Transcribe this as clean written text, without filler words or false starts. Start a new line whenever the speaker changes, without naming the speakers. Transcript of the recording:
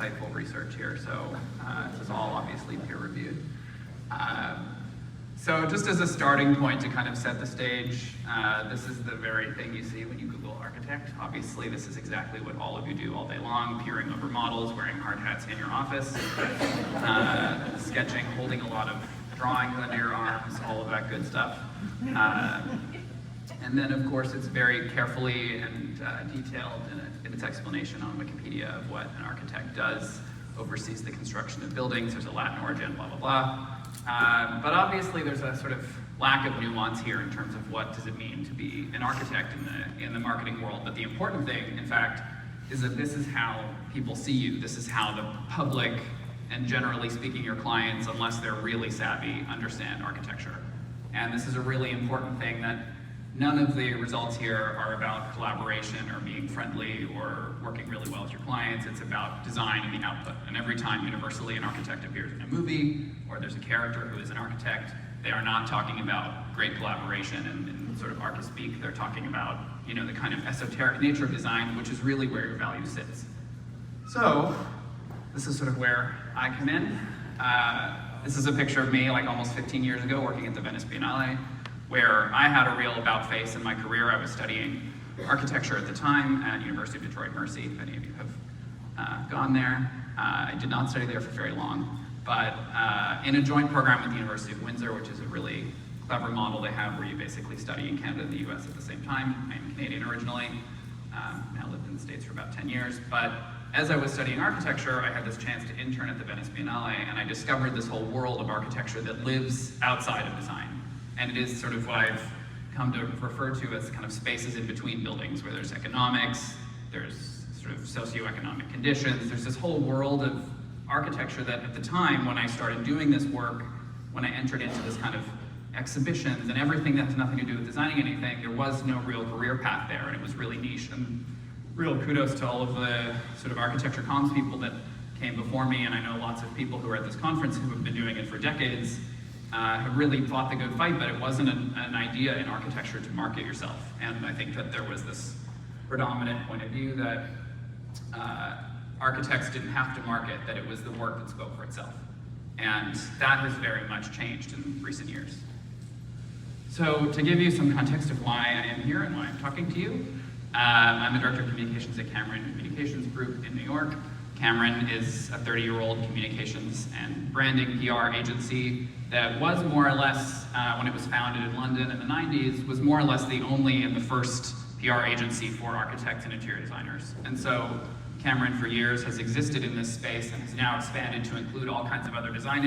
insightful research here, so this is all obviously peer-reviewed. So just as a starting point to kind of set the stage, this is the very thing you see when you Google architect. Obviously, this is exactly what all of you do all day long, peering over models, wearing hard hats in your office, sketching, holding a lot of drawings under your arms, all of that good stuff. And then, of course, it's very carefully and detailed in its explanation on Wikipedia of what an architect does, oversees the construction of buildings, there's a Latin origin, blah, blah, blah. But obviously, there's a sort of lack of nuance here in terms of what does it mean to be an architect in the marketing world. But the important thing, in fact, is that this is how people see you. This is how the public, and generally speaking, your clients, unless they're really savvy, understand architecture. And this is a really important thing that none of the results here are about collaboration or being friendly or working really well with your clients. It's about design and the output. And every time universally an architect appears in a movie or there's a character who is an architect, they are not talking about great collaboration and sort of archi-speak. They're talking about, you know, the kind of esoteric nature of design, which is really where your value sits. So this is sort of where I come in. This is a picture of me like almost 15 years ago working at the Venice Biennale, where I had a real about-face in my career. I was studying architecture at the time at University of Detroit Mercy, if any of you have gone there. I did not study there for very long, but in a joint program with the University of Windsor, which is a really clever model they have where you basically study in Canada and the US at the same time. I'm Canadian originally, now lived in the States for about 10 years, but as I was studying architecture, I had this chance to intern at the Venice Biennale, and I discovered this whole world of architecture that lives outside of design. And it is sort of what I've come to refer to as kind of spaces in between buildings, where there's economics, there's sort of socioeconomic conditions, there's this whole world of architecture that at the time when I started doing this work, when I entered into this kind of exhibitions and everything that has nothing to do with designing anything, there was no real career path there, and it was really niche. And real kudos to all of the sort of architecture comms people that came before me, and I know lots of people who are at this conference who have been doing it for decades, have really fought the good fight, but it wasn't an idea in architecture to market yourself. And I think that there was this predominant point of view that architects didn't have to market, that it was the work that spoke for itself. And that has very much changed in recent years. So to give you some context of why I am here and why I'm talking to you, I'm the Director of Communications at Cameron Communications Group in New York. Cameron is a 30-year-old communications and branding PR agency that was more or less, when it was founded in London in the 90s, was more or less the only and the first PR agency for architects and interior designers. And so Cameron for years has existed in this space and has now expanded to include all kinds of other design